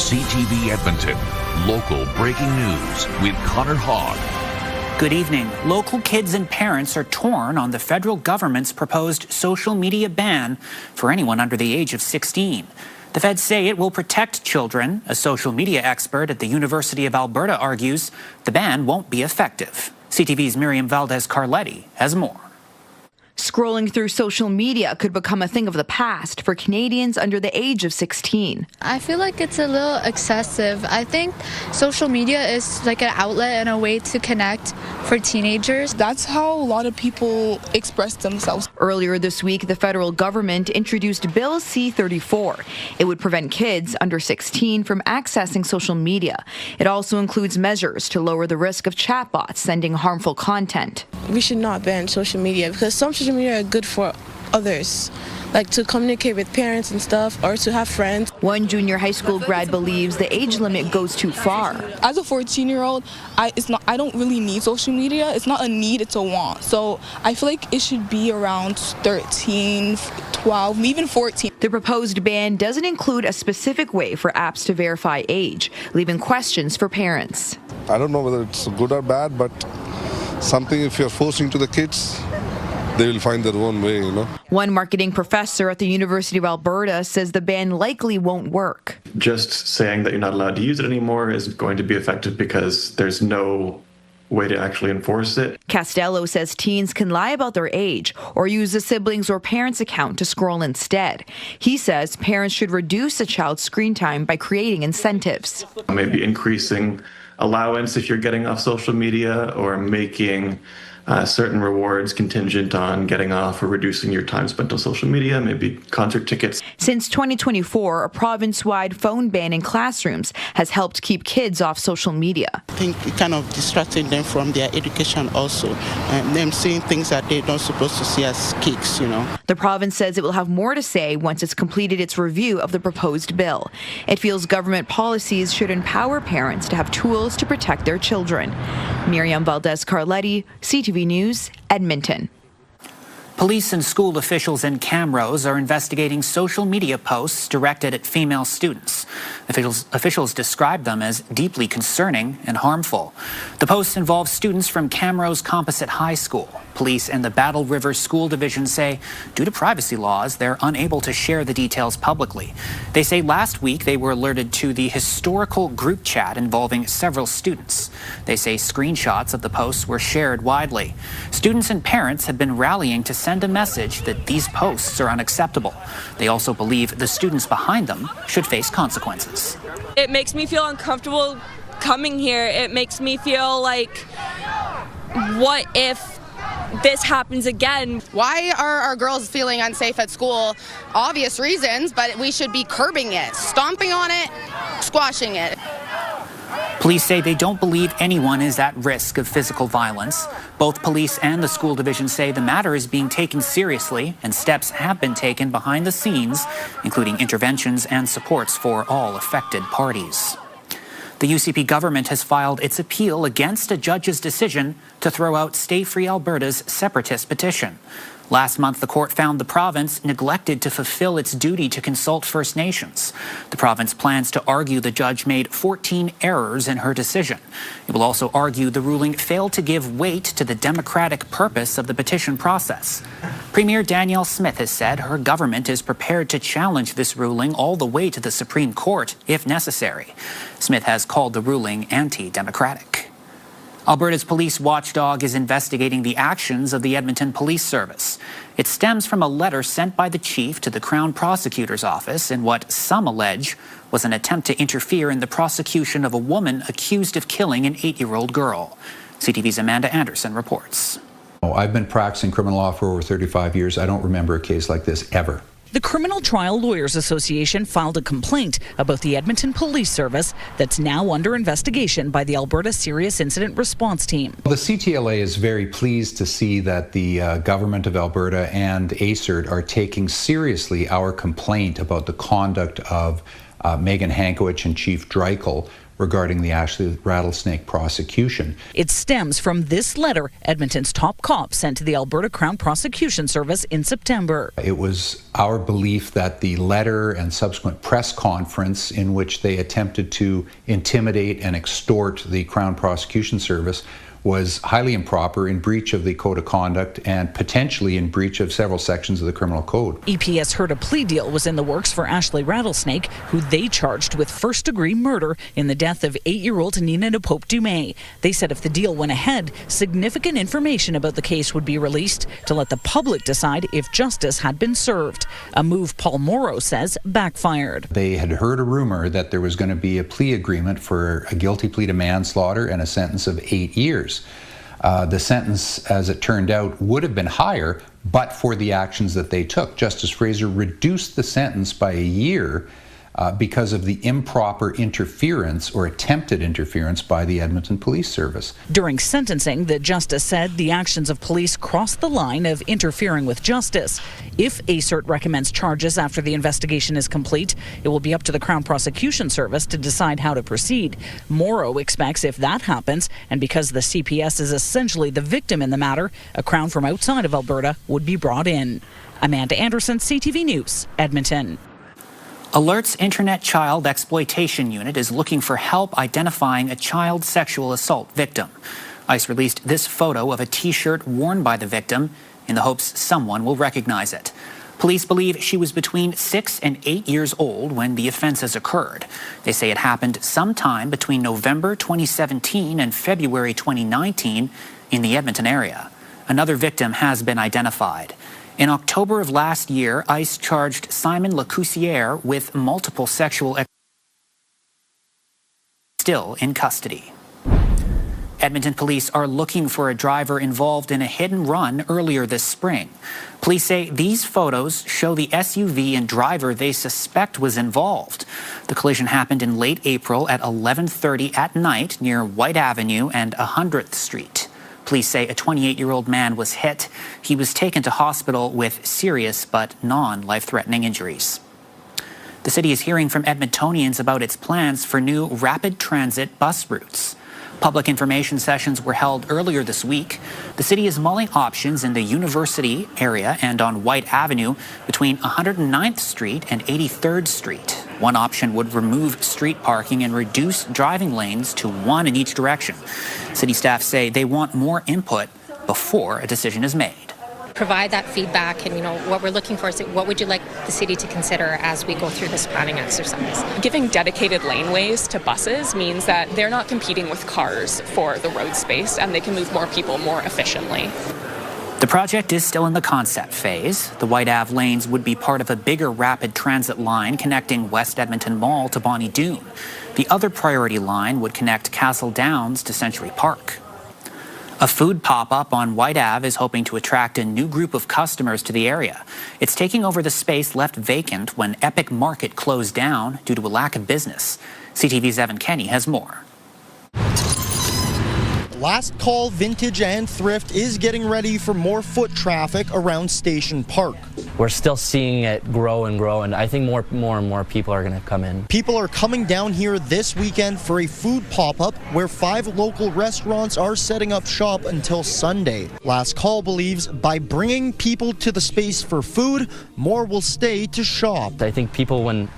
CTV Edmonton, local breaking news with Connor Hogg. Good evening. Local kids and parents are torn on the federal government's proposed social media ban for anyone under the age of 16. The feds say it will protect children. A social media expert at the University of Alberta argues the ban won't be effective. CTV's Miriam Valdez-Carletti has more. Scrolling through social media could become a thing of the past for Canadians under the age of 16. I feel like it's a little excessive. I think social media is like an outlet and a way to connect for teenagers. That's how a lot of people express themselves. Earlier this week, the federal government introduced Bill C-34. It would prevent kids under 16 from accessing social media. It also includes measures to lower the risk of chatbots sending harmful content. We should not ban social media because some social media are good for others, like to communicate with parents and stuff or to have friends. One junior high school grad believes the age limit goes too far. As a 14-year-old, I don't really need social media. It's not a need, it's a want. So I feel like it should be around 13, 12, even 14. The proposed ban doesn't include a specific way for apps to verify age, leaving questions for parents. I don't know whether it's good or bad, but something if you're forcing to the kids, they will find their own way, you know. One marketing professor at the University of Alberta says the ban likely won't work. Just saying that you're not allowed to use it anymore is going to be effective because there's no way to actually enforce it. Castello says teens can lie about their age or use a sibling's or parents' account to scroll instead. He says parents should reduce a child's screen time by creating incentives. Maybe increasing allowance if you're getting off social media or making certain rewards contingent on getting off or reducing your time spent on social media, maybe concert tickets. Since 2024, a province-wide phone ban in classrooms has helped keep kids off social media. I think it kind of distracting them from their education also, and them seeing things that they're not supposed to see as kicks, you know. The province says it will have more to say once it's completed its review of the proposed bill. It feels government policies should empower parents to have tools to protect their children. Miriam Valdez-Carletti, CTV News, Edmonton. Police and school officials in Camrose are investigating social media posts directed at female students. Officials describe them as deeply concerning and harmful. The posts involve students from Camrose Composite High School. Police and the Battle River School Division say due to privacy laws, they're unable to share the details publicly. They say last week they were alerted to the historical group chat involving several students. They say screenshots of the posts were shared widely. Students and parents have been rallying to send a message that these posts are unacceptable. They also believe the students behind them should face consequences. It makes me feel uncomfortable coming here. It makes me feel like, what if this happens again? Why are our girls feeling unsafe at school? Obvious reasons, but we should be curbing it, stomping on it, squashing it. Police say they don't believe anyone is at risk of physical violence. Both police and the school division say the matter is being taken seriously and steps have been taken behind the scenes, including interventions and supports for all affected parties. The UCP government has filed its appeal against a judge's decision to throw out Stay Free Alberta's Separatist petition. Last month, the court found the province neglected to fulfill its duty to consult First Nations. The province plans to argue the judge made 14 errors in her decision. It will also argue the ruling failed to give weight to the democratic purpose of the petition process. Premier Danielle Smith has said her government is prepared to challenge this ruling all the way to the Supreme Court if necessary. Smith has called the ruling anti-democratic. Alberta's police watchdog is investigating the actions of the Edmonton Police Service. It stems from a letter sent by the chief to the Crown Prosecutor's Office in what some allege was an attempt to interfere in the prosecution of a woman accused of killing an 8-year-old girl. CTV's Amanda Anderson reports. I've been practicing criminal law for over 35 years. I don't remember a case like this ever. The Criminal Trial Lawyers Association filed a complaint about the Edmonton Police Service that's now under investigation by the Alberta Serious Incident Response Team. The CTLA is very pleased to see that the Government of Alberta and ACERT are taking seriously our complaint about the conduct of Megan Hankowich and Chief Dreichel regarding the Ashley Rattlesnake prosecution. It stems from this letter Edmonton's top cop sent to the Alberta Crown Prosecution Service in September. It was our belief that the letter and subsequent press conference in which they attempted to intimidate and extort the Crown Prosecution Service was highly improper, in breach of the Code of Conduct and potentially in breach of several sections of the Criminal Code. EPS heard a plea deal was in the works for Ashley Rattlesnake, who they charged with first-degree murder in the death of 8-year-old Nina Pope-Dumais. They said if the deal went ahead, significant information about the case would be released to let the public decide if justice had been served. A move Paul Morrow says backfired. They had heard a rumor that there was going to be a plea agreement for a guilty plea to manslaughter and a sentence of 8 years. The sentence, as it turned out, would have been higher, but for the actions that they took. Justice Fraser reduced the sentence by a year because of the improper interference or attempted interference by the Edmonton Police Service. During sentencing, the justice said the actions of police crossed the line of interfering with justice. If ACERT recommends charges after the investigation is complete, it will be up to the Crown Prosecution Service to decide how to proceed. Morrow expects if that happens, and because the CPS is essentially the victim in the matter, a Crown from outside of Alberta would be brought in. Amanda Anderson, CTV News, Edmonton. Alert's Internet Child Exploitation Unit is looking for help identifying a child sexual assault victim. ICE released this photo of a T-shirt worn by the victim in the hopes someone will recognize it. Police believe she was between 6 and 8 years old when the offenses occurred. They say it happened sometime between November 2017 and February 2019 in the Edmonton area. Another victim has been identified. In October of last year, ICE charged Simon Lecoussière with multiple sexual still in custody. Edmonton police are looking for a driver involved in a hit and run earlier this spring. Police say these photos show the SUV and driver they suspect was involved. The collision happened in late April at 11:30 at night near White Avenue and 100th Street. Police say a 28-year-old man was hit. He was taken to hospital with serious but non-life-threatening injuries. The city is hearing from Edmontonians about its plans for new rapid transit bus routes. Public information sessions were held earlier this week. The city is mulling options in the University area and on White Avenue between 109th Street and 83rd Street. One option would remove street parking and reduce driving lanes to one in each direction. City staff say they want more input before a decision is made. Provide that feedback, and what we're looking for is what would you like the city to consider as we go through this planning exercise. Giving dedicated laneways to buses means that they're not competing with cars for the road space, and they can move more people more efficiently. The project is still in the concept phase. The White Ave lanes would be part of a bigger rapid transit line connecting West Edmonton Mall to Bonnie Doon. The other priority line would connect Castle Downs to Century Park. A food pop-up on White Ave is hoping to attract a new group of customers to the area. It's taking over the space left vacant when Epic Market closed down due to a lack of business. CTV's Evan Kenny has more. Last Call Vintage and Thrift is getting ready for more foot traffic around Station Park. We're still seeing it grow and grow, and I think more and more people are going to come in. People are coming down here this weekend for a food pop-up where 5 local restaurants are setting up shop until Sunday. Last Call believes by bringing people to the space for food, more will stay to shop. I think people, when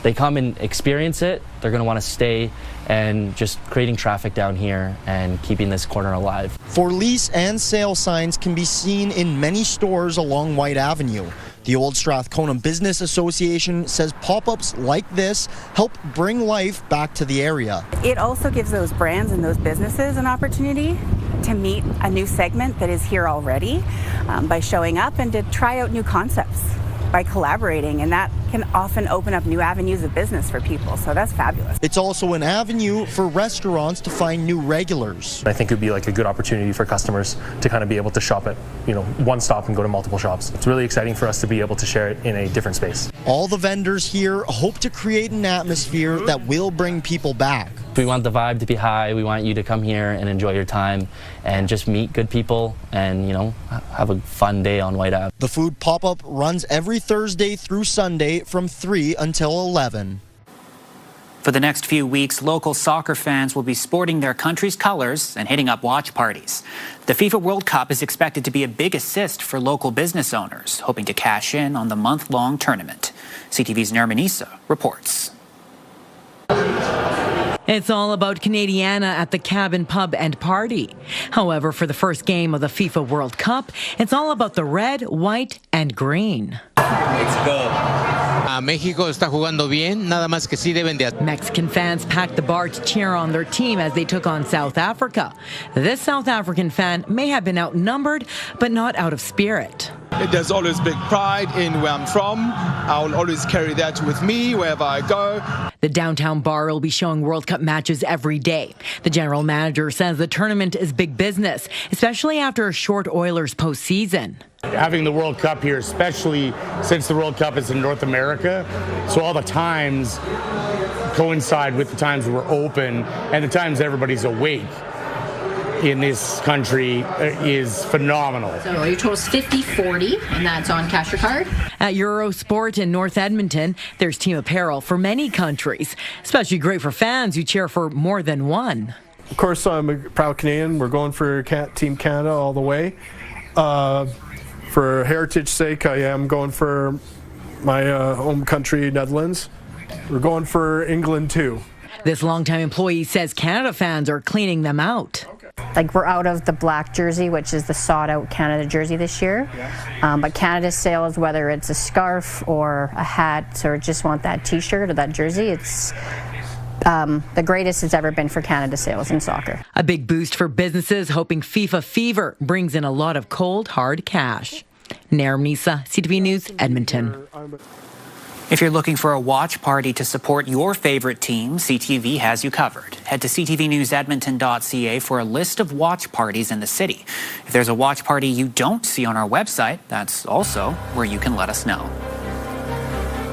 they come and experience it, they're going to want to stay, and just creating traffic down here and keeping this corner alive. For lease and sale signs can be seen in many stores along White Avenue. The Old Strathcona Business Association says pop-ups like this help bring life back to the area. It also gives those brands and those businesses an opportunity to meet a new segment that is here already by showing up and to try out new concepts by collaborating, and that can often open up new avenues of business for people, so that's fabulous. It's also an avenue for restaurants to find new regulars. I think it would be like a good opportunity for customers to kind of be able to shop at, one stop and go to multiple shops. It's really exciting for us to be able to share it in a different space. All the vendors here hope to create an atmosphere that will bring people back. We want the vibe to be high. We want you to come here and enjoy your time and just meet good people and, have a fun day on White Ave. The food pop-up runs every Thursday through Sunday from 3 until 11. For the next few weeks, local soccer fans will be sporting their country's colors and hitting up watch parties. The FIFA World Cup is expected to be a big assist for local business owners, hoping to cash in on the month-long tournament. CTV's Nermanisa reports. It's all about Canadiana at the Cabin Pub and Party. However, for the first game of the FIFA World Cup, it's all about the red, white, and green. Let's go. México está jugando bien, nada más que sí deben de. Mexican fans packed the bar to cheer on their team as they took on South Africa. This South African fan may have been outnumbered, but not out of spirit. There's always big pride in where I'm from. I'll always carry that with me wherever I go. The downtown bar will be showing World Cup matches every day. The general manager says the tournament is big business, especially after a short Oilers postseason. Having the World Cup here, especially since the World Cup is in North America, so all the times coincide with the times we're open and the times everybody's awake in this country is phenomenal. So your total's 50-40, and that's on cash or card? At Eurosport in North Edmonton, there's team apparel for many countries, especially great for fans who cheer for more than one. Of course, I'm a proud Canadian. We're going for Team Canada all the way. For heritage's sake, I am going for my home country, Netherlands. We're going for England too. This longtime employee says Canada fans are cleaning them out. Like, we're out of the black jersey, which is the sought-out Canada jersey this year. But Canada sales, whether it's a scarf or a hat or just want that T-shirt or that jersey, it's the greatest it's ever been for Canada sales in soccer. A big boost for businesses hoping FIFA Fever brings in a lot of cold, hard cash. Nermanisa, CTV News, Edmonton. If you're looking for a watch party to support your favorite team, CTV has you covered. Head to ctvnewsedmonton.ca for a list of watch parties in the city. If there's a watch party you don't see on our website, that's also where you can let us know.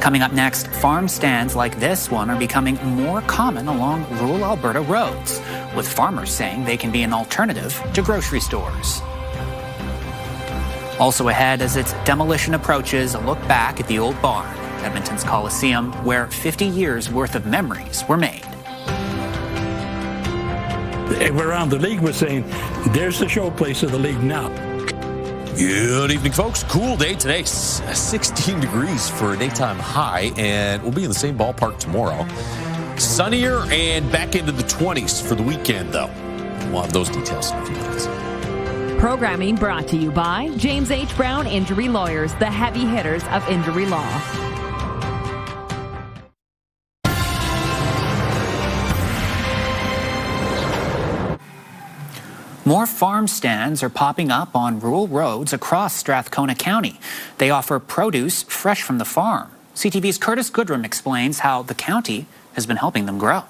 Coming up next, farm stands like this one are becoming more common along rural Alberta roads, with farmers saying they can be an alternative to grocery stores. Also ahead, as its demolition approaches, a look back at the old barn, Edmonton's Coliseum, where 50 years worth of memories were made. Around the league, we're saying, there's the showplace of the league now. Good evening, folks. Cool day today, 16 degrees for a daytime high, and we'll be in the same ballpark tomorrow. Sunnier and back into the 20s for the weekend, though. We'll have those details in a few minutes. Programming brought to you by James H. Brown Injury Lawyers, the heavy hitters of injury law. More farm stands are popping up on rural roads across Strathcona County. They offer produce fresh from the farm. CTV's Curtis Goodrum explains how the county has been helping them grow.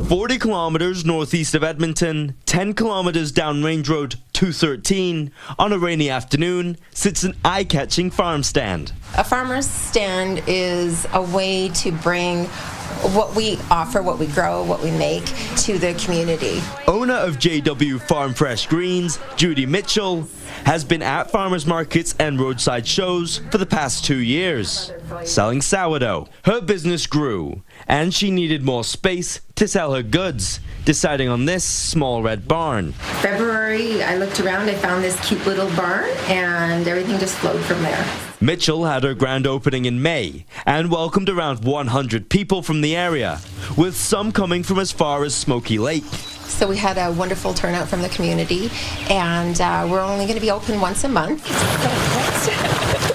40 kilometers northeast of Edmonton, 10 kilometers down Range Road 213, on a rainy afternoon, sits an eye-catching farm stand. A farmer's stand is a way to bring what we offer, what we grow, what we make to the community. Owner of JW Farm Fresh Greens, Judy Mitchell, has been at farmers markets and roadside shows for the past 2 years, selling sourdough. Her business grew, and she needed more space to sell her goods, deciding on this small red barn. February, I looked around, I found this cute little barn, and everything just flowed from there. Mitchell had her grand opening in May and welcomed around 100 people from the area, with some coming from as far as Smoky Lake. So we had a wonderful turnout from the community, and we're only going to be open once a month.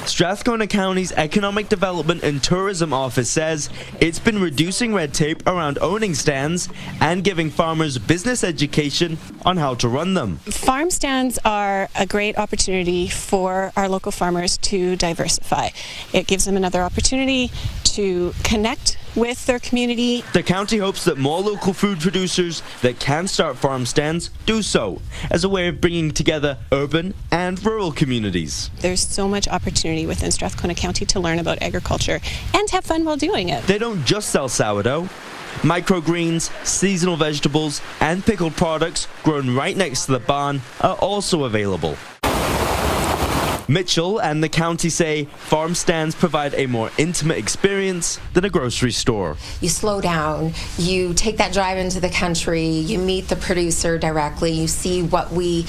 Strathcona County's Economic Development and Tourism Office says it's been reducing red tape around owning stands and giving farmers business education on how to run them. Farm stands are a great opportunity for our local farmers to diversify. It gives them another opportunity to connect with their community. The county hopes that more local food producers that can start farm stands do so as a way of bringing together urban and rural communities. There's so much opportunity within Strathcona County to learn about agriculture and have fun while doing it. They don't just sell sourdough. Microgreens, seasonal vegetables, and pickled products grown right next to the barn are also available. Mitchell and the county say farm stands provide a more intimate experience than a grocery store. You slow down, you take that drive into the country, you meet the producer directly, you see what we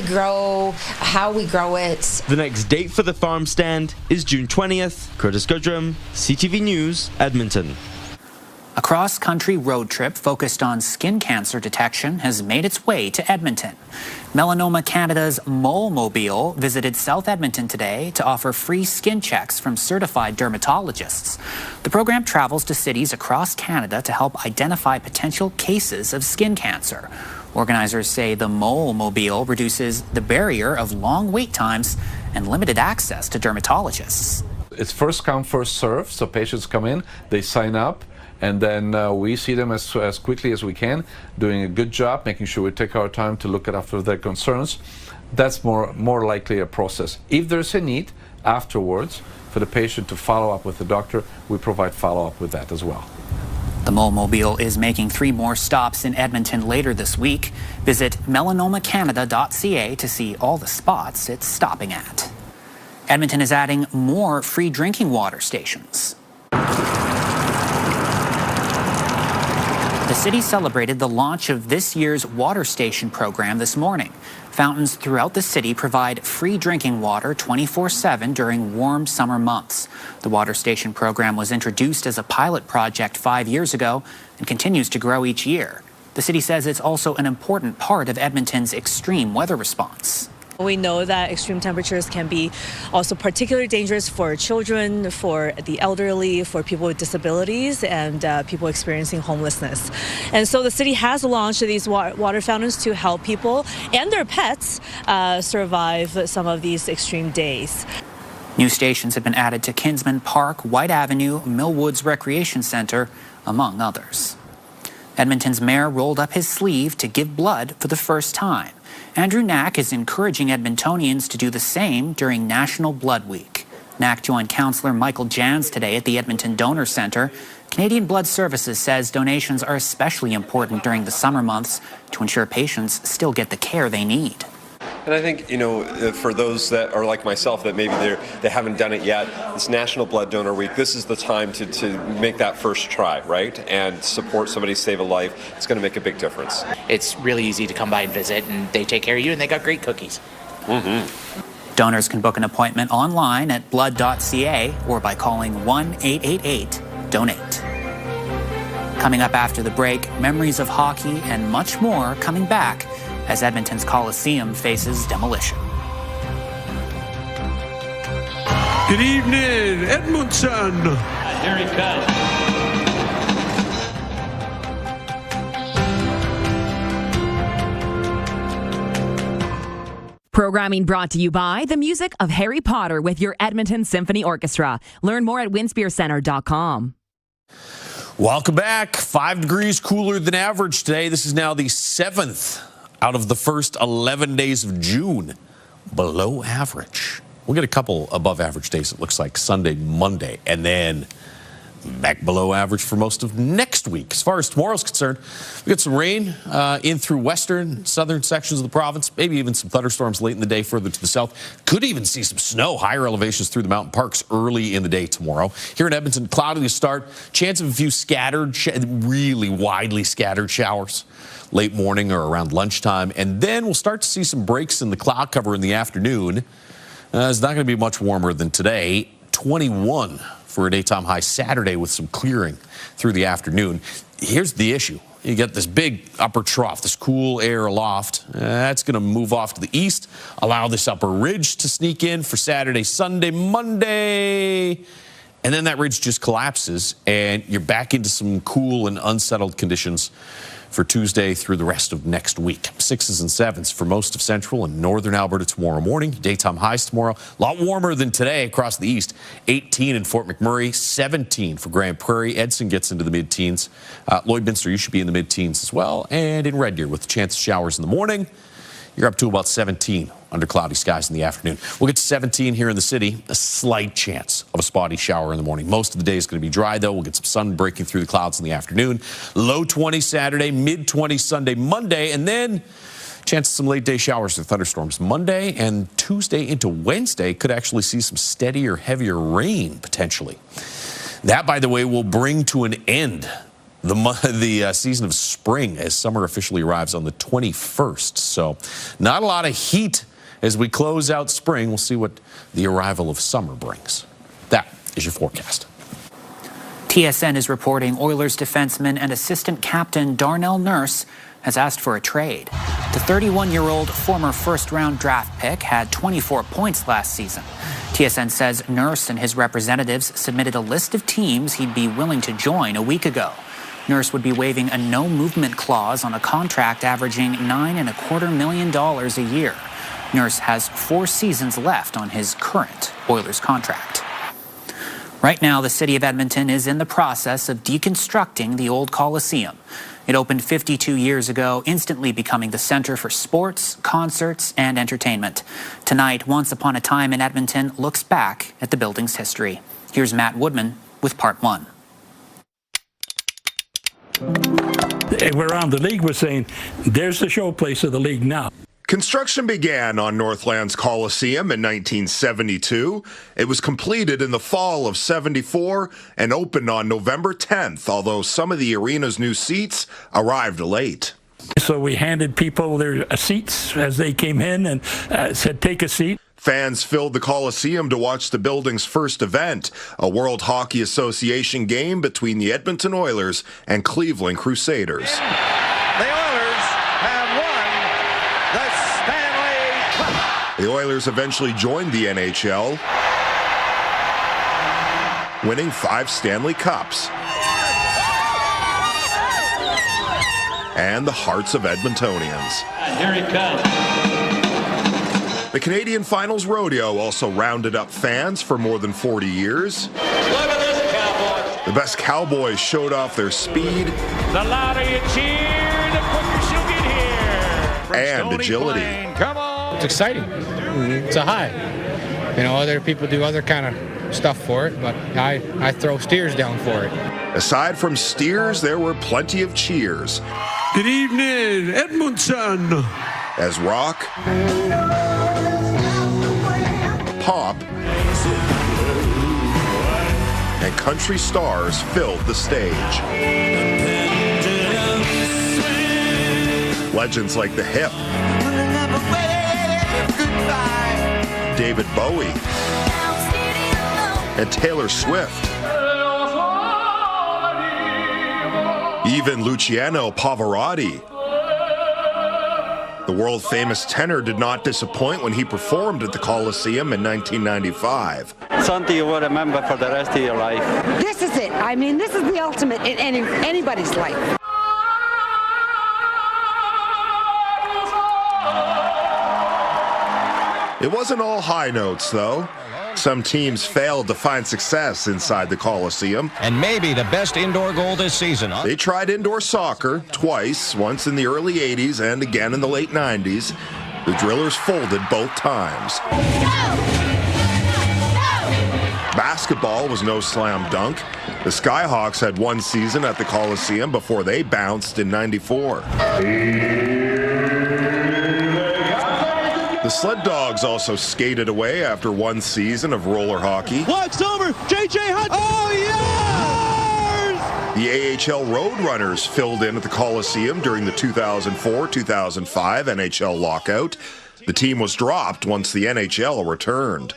grow, how we grow it. The next date for the farm stand is June 20th. Curtis Goodrum, CTV News, Edmonton. A cross-country road trip focused on skin cancer detection has made its way to Edmonton. Melanoma Canada's Mole Mobile visited South Edmonton today to offer free skin checks from certified dermatologists. The program travels to cities across Canada to help identify potential cases of skin cancer. Organizers say the Mole Mobile reduces the barrier of long wait times and limited access to dermatologists. It's first come, first serve, so patients come in, they sign up, and then we see them as quickly as we can, doing a good job, making sure we take our time to look after their concerns. That's more likely a process. If there's a need afterwards for the patient to follow up with the doctor, we provide follow-up with that as well. The Mole Mobile is making 3 more stops in Edmonton later this week. Visit melanomacanada.ca to see all the spots it's stopping at. Edmonton is adding more free drinking water stations. The city celebrated the launch of this year's water station program this morning. Fountains throughout the city provide free drinking water 24/7 during warm summer months. The water station program was introduced as a pilot project 5 years ago and continues to grow each year. The city says it's also an important part of Edmonton's extreme weather response. We know that extreme temperatures can be also particularly dangerous for children, for the elderly, for people with disabilities, and people experiencing homelessness. And so the city has launched these water fountains to help people and their pets survive some of these extreme days. New stations have been added to Kinsman Park, White Avenue, Millwoods Recreation Center, among others. Edmonton's mayor rolled up his sleeve to give blood for the first time. Andrew Knack is encouraging Edmontonians to do the same during National Blood Week. Knack joined Councillor Michael Jans today at the Edmonton Donor Centre. Canadian Blood Services says donations are especially important during the summer months to ensure patients still get the care they need. And I think, for those that are like myself, that maybe they haven't done it yet, it's National Blood Donor Week. This is the time to make that first try, right? And support somebody, save a life. It's going to make a big difference. It's really easy to come by and visit, and they take care of you, and they got great cookies. Donors can book an appointment online at blood.ca or by calling 1-888-DONATE. Coming up after the break, memories of hockey and much more coming back as Edmonton's Coliseum faces demolition. Good evening, Edmonton. Here he comes. Programming brought to you by the music of Harry Potter with your Edmonton Symphony Orchestra. Learn more at winspearcenter.com. Welcome back. 5 degrees cooler than average today. This is now the 7th out of the first 11 days of June. Below average. We'll get a couple above average days, it looks like Sunday, Monday, and then back below average for most of next week. As far as tomorrow's concerned, we got some rain in through western, southern sections of the province, maybe even some thunderstorms late in the day further to the south. Could even see some snow, higher elevations through the mountain parks early in the day tomorrow. Here in Edmonton, cloudy to start, chance of a few scattered, really widely scattered showers late morning or around lunchtime, and then we'll start to see some breaks in the cloud cover in the afternoon. It's not going to be much warmer than today. 21 for a daytime high Saturday with some clearing through the afternoon. Here's the issue. You get this big upper trough, this cool air aloft. That's going to move off to the east, allow this upper ridge to sneak in for Saturday, Sunday, Monday. And then that ridge just collapses, and you're back into some cool and unsettled conditions for Tuesday through the rest of next week. 6s and 7s for most of central and northern Alberta tomorrow morning. Daytime highs tomorrow. A lot warmer than today across the east. 18 in Fort McMurray, 17 for Grand Prairie. Edson gets into the mid-teens. Lloydminster, you should be in the mid-teens as well. And in Red Deer with a chance of showers in the morning. You're up to about 17 under cloudy skies in the afternoon. We'll get to 17 here in the city. A slight chance of a spotty shower in the morning. Most of the day is going to be dry, though. We'll get some sun breaking through the clouds in the afternoon. Low 20 Saturday, mid 20 Sunday, Monday, and then Chance of some late day showers and thunderstorms Monday and Tuesday into Wednesday. Could actually see some steadier, heavier rain potentially. That, by the way, will bring to an end the season of spring as summer officially arrives on the 21st. So not a lot of heat as we close out spring. We'll see what the arrival of summer brings. That is your forecast. TSN is reporting Oilers defenseman and assistant captain Darnell Nurse has asked for a trade. The 31-year-old former first-round draft pick had 24 points last season. TSN says Nurse and his representatives submitted a list of teams he'd be willing to join a week ago. Nurse would be waiving a no-movement clause on a contract averaging $9.25 million a year. Nurse has 4 seasons left on his current Oilers contract. Right now, the city of Edmonton is in the process of deconstructing the old Coliseum. It opened 52 years ago, instantly becoming the center for sports, concerts, and entertainment. Tonight, Once Upon a Time in Edmonton looks back at the building's history. Here's Matt Woodman with part 1. Around the league was saying, there's the showplace of the league now. Construction began on Northland's Coliseum in 1972. It was completed in the fall of 74 and opened on November 10th, although some of the arena's new seats arrived late. So we handed people their seats as they came in and said, take a seat. Fans filled the Coliseum to watch the building's first event, a World Hockey Association game between the Edmonton Oilers and Cleveland Crusaders. The Oilers have won the Stanley Cup. The Oilers eventually joined the NHL, winning 5 Stanley Cups. And the hearts of Edmontonians. Here he comes. The Canadian Finals Rodeo also rounded up fans for more than 40 years. Look at this cowboy. The best cowboys showed off their speed. The louder you cheer, the quicker she'll get here. From And Stony agility. Plain, come on. It's exciting. It's a high. You know, other people do other kind of stuff for it, but I throw steers down for it. Aside from steers, there were plenty of cheers. Good evening, Edmonton. As rock, pop, and country stars filled the stage. Legends like The Hip, David Bowie, and Taylor Swift. Even Luciano Pavarotti. The world-famous tenor did not disappoint when he performed at the Coliseum in 1995. Something you will remember for the rest of your life. This is it. I mean, this is the ultimate in anybody's life. It wasn't all high notes, though. Some teams failed to find success inside the Coliseum. And maybe the best indoor goal this season. They tried indoor soccer twice, once in the early 80s and again in the late 90s. The Drillers folded both times. Basketball was no slam dunk. The Skyhawks had one season at the Coliseum before they bounced in 94. The Sled Dogs also skated away after one season of roller hockey. Watch over, J.J. Hunt. Oh, yes! The AHL Roadrunners filled in at the Coliseum during the 2004-2005 NHL lockout. The team was dropped once the NHL returned.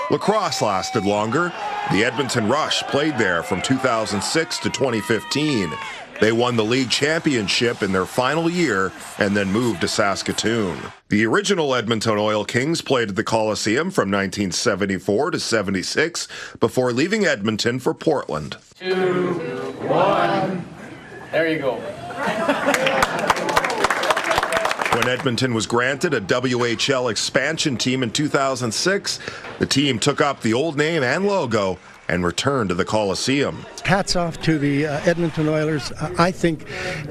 Lacrosse lasted longer. The Edmonton Rush played there from 2006 to 2015. They won the league championship in their final year and then moved to Saskatoon. The original Edmonton Oil Kings played at the Coliseum from 1974 to 76 before leaving Edmonton for Portland. 2, 1. There you go. When Edmonton was granted a WHL expansion team in 2006, the team took up the old name and logo and returned to the Coliseum. Hats off to the Edmonton Oilers. I think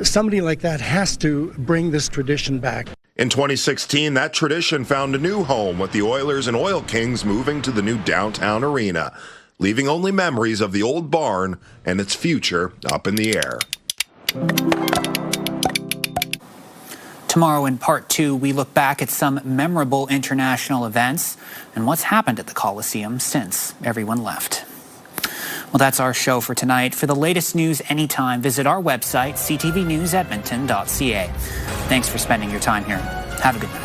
somebody like that has to bring this tradition back. In 2016, that tradition found a new home with the Oilers and Oil Kings moving to the new downtown arena, leaving only memories of the old barn and its future up in the air. Tomorrow in part 2, we look back at some memorable international events and what's happened at the Coliseum since everyone left. Well, that's our show for tonight. For the latest news anytime, visit our website, ctvnewsedmonton.ca. Thanks for spending your time here. Have a good night.